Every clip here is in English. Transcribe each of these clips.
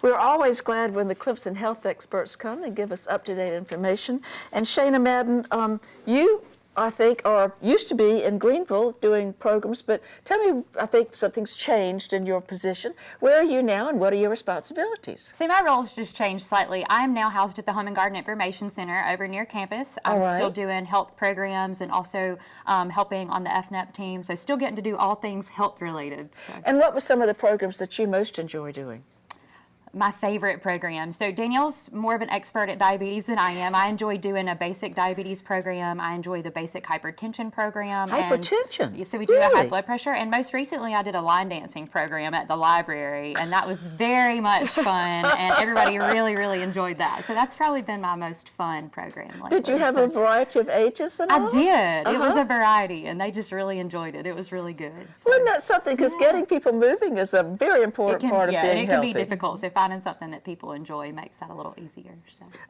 We're always glad when the Clemson health experts come and give us up-to-date information. And Shana Madden, you, I think, used to be in Greenville doing programs, but tell me, I think something's changed in your position. Where are you now, and what are your responsibilities? See, my role's just changed slightly. I am now housed at the Home and Garden Information Center over near campus. I'm still doing health programs and also helping on the FNEP team, so still getting to do all things health-related. So. And what were some of the programs that you most enjoy doing? My favorite program. So Danielle's more of an expert at diabetes than I am. I enjoy doing a basic diabetes program. I enjoy the basic hypertension program. Hypertension? And so we do a high blood pressure. And most recently I did a line dancing program at the library. And that was very much fun. And everybody really, really enjoyed that. So that's probably been my most fun program lately. Did you have a variety of ages and all? I did. It was a variety. And they just really enjoyed it. It was really good. So. Well, isn't that something? Because getting people moving is a very important part of being healthy. Yeah, it can be difficult. So finding something that people enjoy makes that a little easier.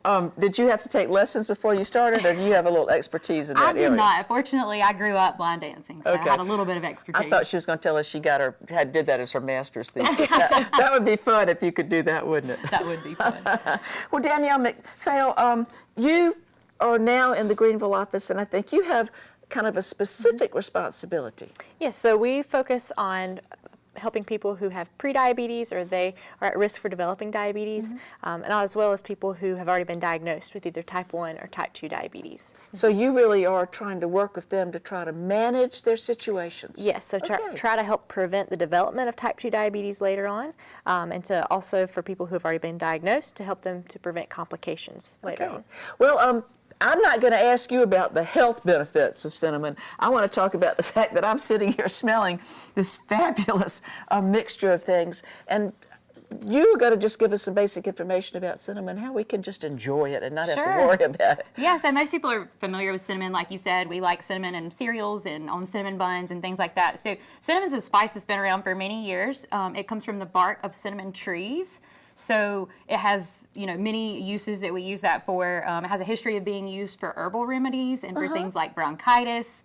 So. Did you have to take lessons before you started, or do you have a little expertise in that area? I did not. Fortunately, I grew up line dancing, so I had a little bit of expertise. I thought she was going to tell us she did that as her master's thesis. That would be fun if you could do that, wouldn't it? That would be fun. Well, Danielle McFall, you are now in the Greenville office, and I think you have kind of a specific responsibility. Yes, so we focus on helping people who have prediabetes or they are at risk for developing diabetes, and as well as people who have already been diagnosed with either type 1 or type 2 diabetes. So you really are trying to work with them to try to manage their situations? Yes, so try to help prevent the development of type 2 diabetes later on, and to also for people who have already been diagnosed to help them to prevent complications later on. Well, I'm not going to ask you about the health benefits of cinnamon. I want to talk about the fact that I'm sitting here smelling this fabulous mixture of things. And you're going to just give us some basic information about cinnamon, how we can just enjoy it and not have to worry about it. Yeah, so most people are familiar with cinnamon. Like you said, we like cinnamon in cereals and on cinnamon buns and things like that. So cinnamon's a spice that's been around for many years. It comes from the bark of cinnamon trees. So it has, many uses that we use that for. It has a history of being used for herbal remedies and for things like bronchitis.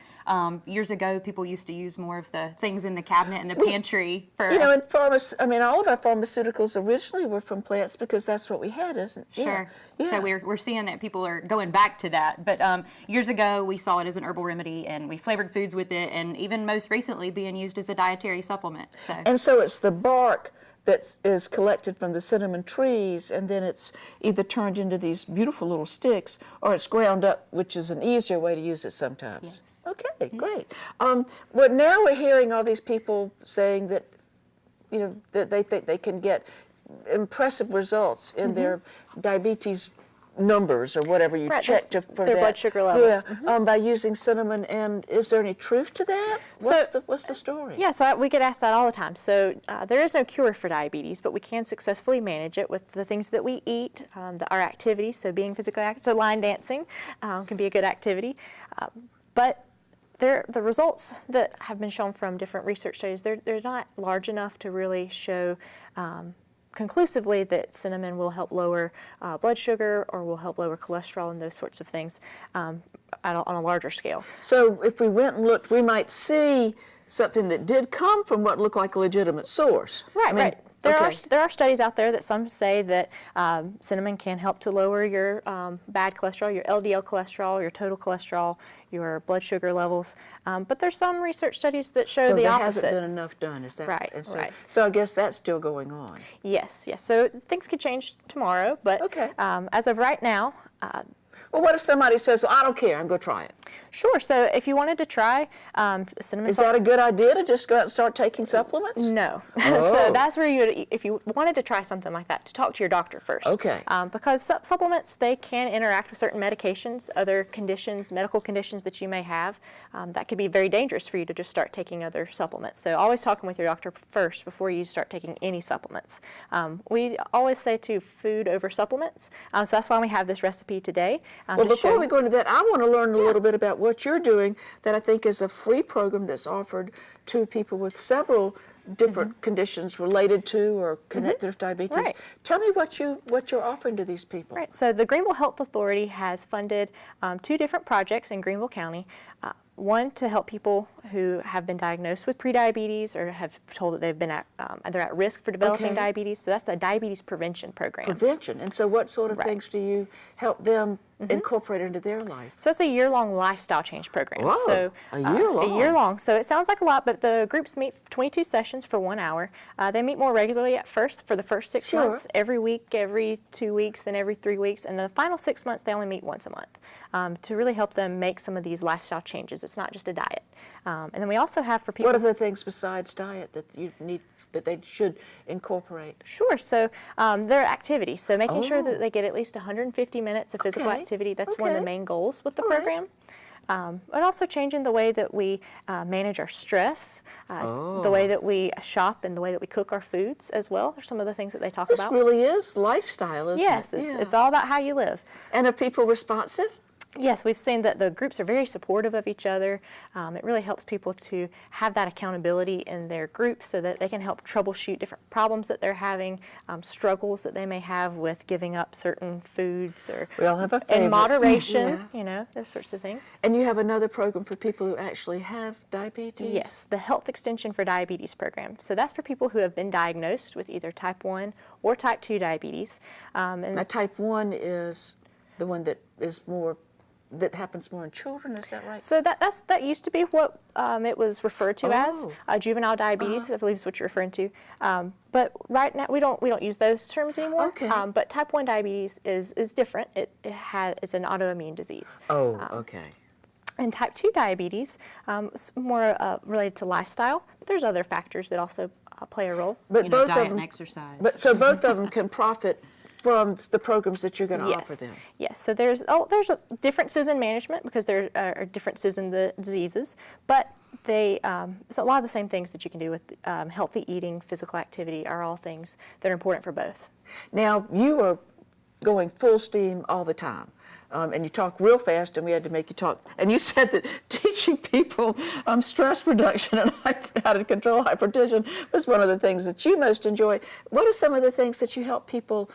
Years ago, people used to use more of the things in the cabinet and the pantry for. In all of our pharmaceuticals originally were from plants because that's what we had, isn't it? Sure. Yeah. So we're seeing that people are going back to that. But years ago, we saw it as an herbal remedy, and we flavored foods with it, and even most recently being used as a dietary supplement. And so it's the bark that is collected from the cinnamon trees, and then it's either turned into these beautiful little sticks, or it's ground up, which is an easier way to use it sometimes. Yes. Okay, great. Well, now we're hearing all these people saying that, that they think they can get impressive results in their diabetes numbers or whatever you check for their blood sugar levels. Yeah, by using cinnamon. And is there any truth to that? What's the story? Yeah, so we get asked that all the time. So there is no cure for diabetes, but we can successfully manage it with the things that we eat, our activities. So being physically active, so line dancing can be a good activity, but the results that have been shown from different research studies, they're not large enough to really show conclusively that cinnamon will help lower blood sugar or will help lower cholesterol and those sorts of things on a larger scale. So if we went and looked, we might see something that did come from what looked like a legitimate source. Right. There are studies out there that some say that cinnamon can help to lower your bad cholesterol, your LDL cholesterol, your total cholesterol, your blood sugar levels. But there's some research studies that show the opposite. So there hasn't been enough done, is that right? Right. So I guess that's still going on. Yes. So things could change tomorrow, but as of right now. Well, what if somebody says, well, I don't care, I'm going to try it? Sure. So if you wanted to try cinnamon... Is that a good idea to just go out and start taking supplements? No. So that's where if you wanted to try something like that, to talk to your doctor first. Okay. Because supplements, they can interact with certain medications, other conditions, medical conditions that you may have. That could be very dangerous for you to just start taking other supplements. So always talking with your doctor first before you start taking any supplements. We always say to food over supplements. So that's why we have this recipe today. Well, before we go into that, I want to learn a little bit about what you're doing that I think is a free program that's offered to people with several different conditions related to or connected with diabetes. Right. Tell me what you're offering to these people. Right. So the Greenville Health Authority has funded 2 different projects in Greenville County. One to help people who have been diagnosed with prediabetes or have told that they've been they're at risk for developing Okay. diabetes. So that's the diabetes prevention program. Prevention. And so what sort of Right. things do you help them incorporate into their life? So it's a year-long lifestyle change program. Whoa, So a year long. A year long. So it sounds like a lot, but the groups meet 22 sessions for 1 hour. They meet more regularly at first for the first 6 Sure. months, every week, every 2 weeks, then every 3 weeks, and the final 6 months they only meet once a month to really help them make some of these lifestyle changes. It's not just a diet. And then we also have for people. What are the things besides diet that you need, that they should incorporate? Sure. So their activity. So making sure that they get at least 150 minutes of physical Okay. activity. That's one of the Okay. main goals with the All right. program. But also changing the way that we manage our stress, the way that we shop, and the way that we cook our foods as well. Are some of the things that they talk This about. really is lifestyle, isn't Yes, it? it's all about how you live. And are people responsive? Yes, we've seen that the groups are very supportive of each other. It really helps people to have that accountability in their groups so that they can help troubleshoot different problems that they're having, struggles that they may have with giving up certain foods or We all have our in favorites. moderation, you know, those sorts of things. And you have another program for people who actually have diabetes? Yes, the Health Extension for Diabetes program. So that's for people who have been diagnosed with either type 1 or type 2 diabetes. Now, type 1 is the one that is more, that happens more in children, is that right? So that used to be what it was referred to Oh. as juvenile diabetes. I believe is what you're referring to. But right now we don't use those terms anymore. Okay. But type 1 diabetes is different. It's an autoimmune disease. Oh, okay. And type 2 diabetes is more related to lifestyle. But there's other factors that also play a role. But both diet of them, and exercise. But so both of them can profit from the programs that you're going to offer Yes. them. Yes. So there's differences in management because there are differences in the diseases, but so a lot of the same things that you can do with healthy eating, physical activity are all things that are important for both. Now, you are going full steam all the time. And you talk real fast, and we had to make you talk. And you said that teaching people stress reduction and how to control hypertension was one of the things that you most enjoy. What are some of the things that you help people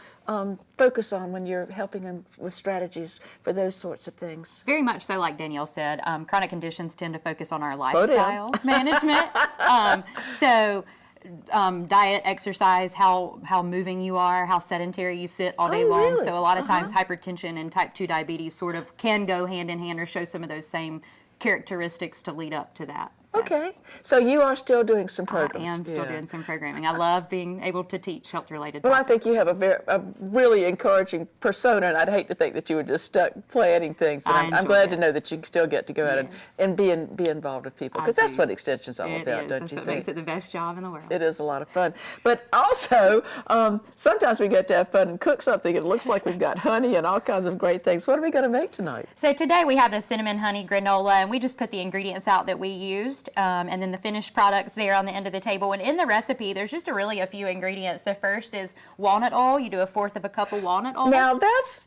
focus on when you're helping them with strategies for those sorts of things? Very much so, like Danielle said, chronic conditions tend to focus on our Slow down. lifestyle management. Diet, exercise, how moving you are, how sedentary you sit all day Oh, long. really? So a lot of times hypertension and type 2 diabetes sort of can go hand in hand or show some of those same characteristics to lead up to that. So Okay. So you are still doing some I programs. am still Yeah. doing some programming. I love being able to teach health-related Well, I topics. think you have a really encouraging persona, and I'd hate to think that you were just stuck planning things. And I I'm enjoy glad it. to know that you still get to go out and be involved with people, I because that's do. what Extension's all It about, is. don't That's you what think? makes it the best job in the world. It is a lot of fun. But also, sometimes we get to have fun and cook something. It looks like we've got honey and all kinds of great things. What are we going to make tonight? So today we have the cinnamon honey granola, and we just put the ingredients out that we used, and then the finished products there on the end of the table. And in the recipe, there's just a few ingredients. The first is walnut oil. You do 1/4 of a cup of walnut oil. Now,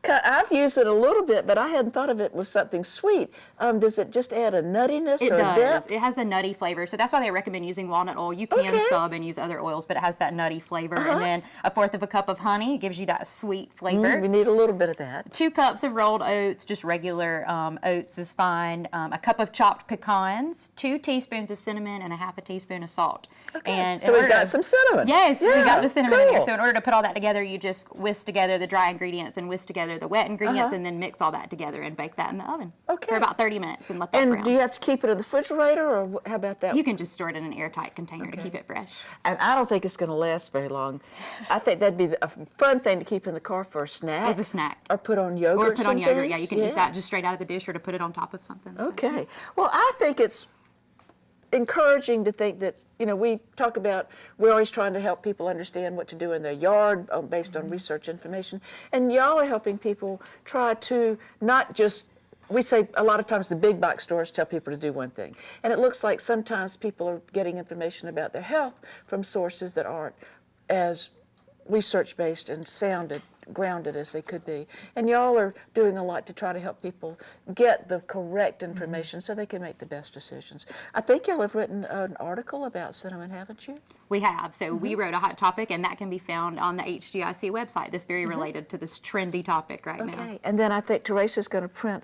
I've used it a little bit, but I hadn't thought of it with something sweet. Does it just add a nuttiness It or a does. depth? It has a nutty flavor, so that's why they recommend using walnut oil. You can Okay. sub and use other oils, but it has that nutty flavor. And then 1/4 of a cup of honey gives you that sweet flavor. We need a little bit of that. 2 cups of rolled oats, just regular oats is fine. A cup of chopped pecans, 2 teaspoons of cinnamon, and a 1/2 teaspoon of salt. And So in we've order got to- some cinnamon. Yes, we Yeah, got the cinnamon in there. cool. So in order to put all that together, you just whisk together the dry ingredients and whisk together the wet ingredients, and then mix all that together and bake that in the oven Okay. for about 30 minutes and let that And brown. do you have to keep it in the refrigerator, or how about that? You can just store it in an airtight container to keep it fresh. And I don't think it's going to last very long. I think that'd be a fun thing to keep in the car for a snack. As a snack. Or put on yogurt. Or put on yogurt. Yeah, things. you can eat that just straight out of the dish or to put it on top of something. Okay. Well, I think it's encouraging to think that, we talk about, we're always trying to help people understand what to do in their yard based on research information. And y'all are helping people try to not just, we say a lot of times the big box stores tell people to do one thing. And it looks like sometimes people are getting information about their health from sources that aren't as research-based and sounded grounded as they could be. And y'all are doing a lot to try to help people get the correct information so they can make the best decisions. I think y'all have written an article about cinnamon, haven't you? We have. So we wrote a hot topic, and that can be found on the HGIC website. That's very related to this trendy topic right now. Okay, and then I think Teresa's going to print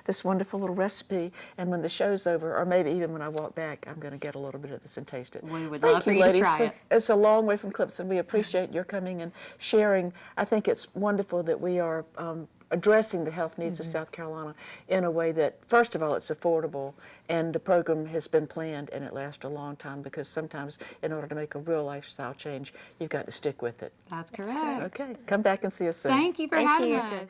this wonderful little recipe, and when the show's over, or maybe even when I walk back, I'm going to get a little bit of this and taste it. We would Thank love for you, you to ladies, try it. It's a long way from Clemson. We appreciate your coming and sharing. I think it's wonderful that we are addressing the health needs of South Carolina in a way that, first of all, it's affordable, and the program has been planned and it lasts a long time, because sometimes in order to make a real lifestyle change, you've got to stick with it. That's correct. Okay, come back and see us soon. Thank you for Thank having you. us.